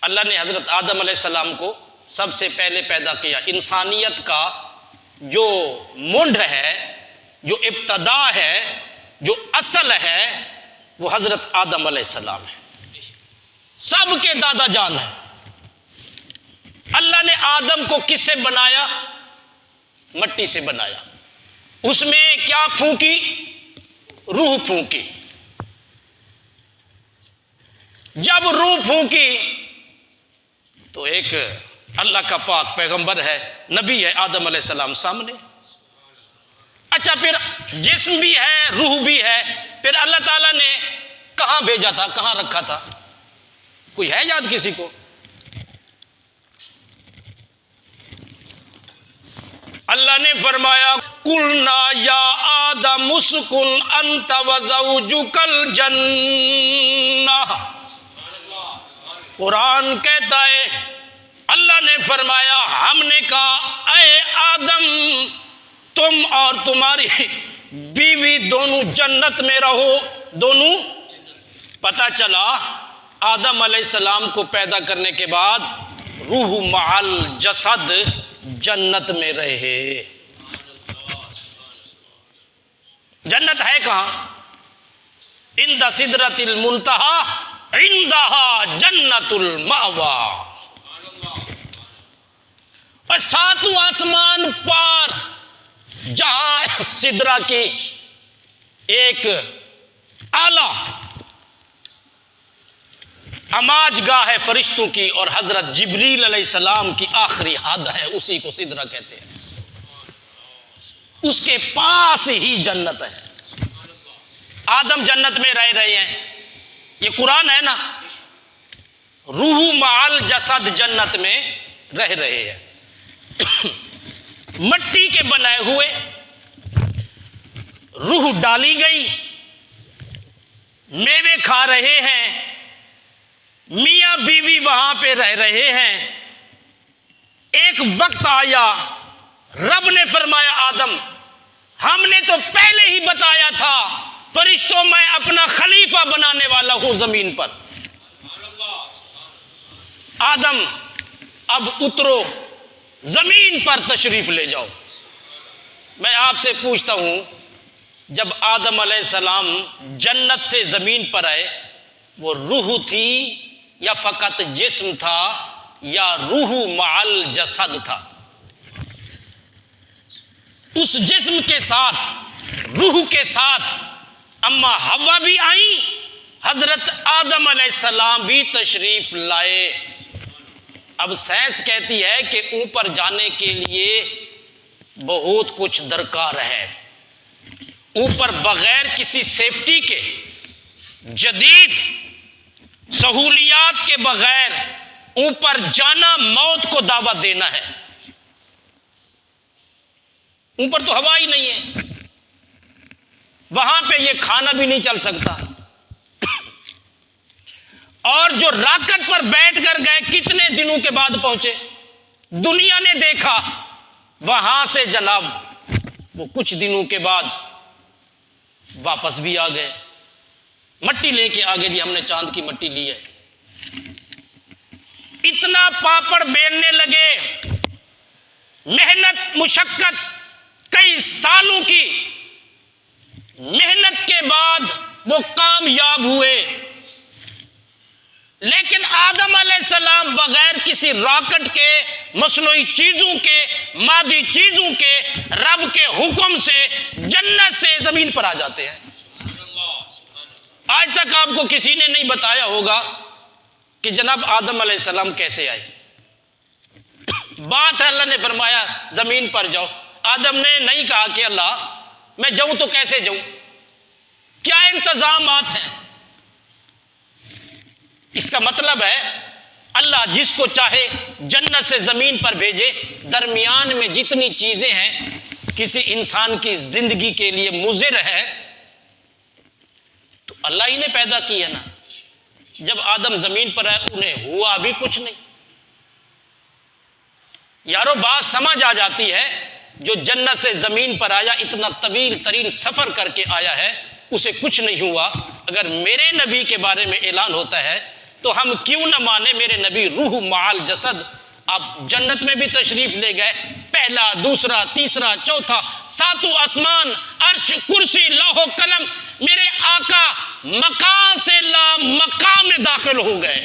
अल्लाह ने हज़रत आदम अलैहिस्सलाम को सबसे पहले पैदा किया। इंसानियत का जो मुंड है, जो इब्तदा है, जो असल है, वो हज़रत आदम अलैहिस्सलाम है। सबके दादा जान है। अल्लाह ने आदम को किससे बनाया? मट्टी से बनाया। उसमें क्या फूंकी? रूह फूंकी। जब रूह फूंकी तो एक अल्लाह का पाक पैगंबर है, नबी है आदम अलैहिस्सलाम सामने। अच्छा, फिर जिस्म भी है, रूह भी है, फिर अल्लाह ताला ने कहां भेजा था, कहां रखा था? कोई है याद किसी को? अल्लाह ने फरमाया कुलना या आदम उस्कुन अंत व ज़ौजुकल जन्नह। कुरान कहता है अल्लाह ने फरमाया, हमने कहा ऐ आदम तुम और तुम्हारी बीवी दोनों जन्नत में रहो। दोनों। पता चला आदम अलैहिस्सलाम को पैदा करने के बाद रूह मअल जसद जन्नत में रहे। जन्नत है कहां? इंदा सिदरतिल मुंतहा इंदहा जन्नतुल मावा। और सातों आसमान पार जहां सिदरा की एक आला अमाजगाह है फरिश्तों की, और हजरत जिब्रील अलैहिस्सलाम की आखिरी हद है, उसी को सिदरा कहते हैं। उसके पास ही जन्नत है। आदम जन्नत में रह रहे हैं, ये कुरान है ना। रूह मअल जसद जन्नत में रह रहे हैं। मट्टी के बनाए हुए रूह डाली गई, मेवे खा रहे हैं, मियां बीवी वहां पे रह रहे हैं। एक वक्त आया, रब ने फरमाया आदम हमने तो पहले ही बताया था फरिश्तों मैं अपना खलीफा बनाने वाला हूं जमीन पर। आदम अब उतरो, जमीन पर तशरीफ ले जाओ। मैं आपसे पूछता हूं, जब आदम अलैहिस्सलाम जन्नत से जमीन पर आए, वो रूह थी या फकत जिस्म था, या रूह मअल जसद था? उस जिस्म के साथ, रूह के साथ अम्मा हव्वा भी आई, हजरत आदम अलैहिस्सलाम भी तशरीफ लाए। अब साइंस कहती है कि ऊपर जाने के लिए बहुत कुछ दरकार है। ऊपर बगैर किसी सेफ्टी के, जदीद सहूलियात के बगैर ऊपर जाना मौत को दावत देना है। ऊपर तो हवा ही नहीं है, वहां पे ये खाना भी नहीं चल सकता। और जो रॉकेट पर बैठ कर गए कितने दिनों के बाद पहुंचे, दुनिया ने देखा, वहां से जनाब वो कुछ दिनों के बाद वापस भी आ गए। मट्टी लेके आ गए जी, हमने चांद की मट्टी ली है। इतना पापड़ बेलने लगे, मेहनत मुशक्कत, कई सालों की मेहनत के बाद वो कामयाब हुए। लेकिन आदम अलैहिस्सलाम बगैर किसी रॉकेट के, मसनूई चीजों के, मादी चीजों के, रब के हुक्म से जन्नत से जमीन पर आ जाते हैं। आज तक आपको किसी ने नहीं बताया होगा कि जनाब आदम अलैहिस्सलाम कैसे आए। बात है अल्लाह ने फरमाया जमीन पर जाओ। आदम ने नहीं कहा कि अल्लाह मैं जाऊं तो कैसे जाऊं, क्या इंतजामात हैं। इसका मतलब है अल्लाह जिसको चाहे जन्नत से जमीन पर भेजे। दरमियान में जितनी चीजें हैं किसी इंसान की जिंदगी के लिए मुज़िर है, तो अल्लाह ही ने पैदा की है ना। जब आदम जमीन पर आए उन्हें हुआ भी कुछ नहीं। यारो बात समझ आ जाती है, जो जन्नत से जमीन पर आया, इतना तवील तरीन सफर करके आया है, उसे कुछ नहीं हुआ। अगर मेरे नबी के बारे में ऐलान होता है तो हम क्यों न माने मेरे नबी रूह माल जसद। अब जन्नत में भी तशरीफ ले गए, पहला, दूसरा, तीसरा, चौथा, सातों आसमान, अर्श, कुर्सी, लौह कलम, मेरे आका मकाम से ला मकाम में दाखिल हो गए।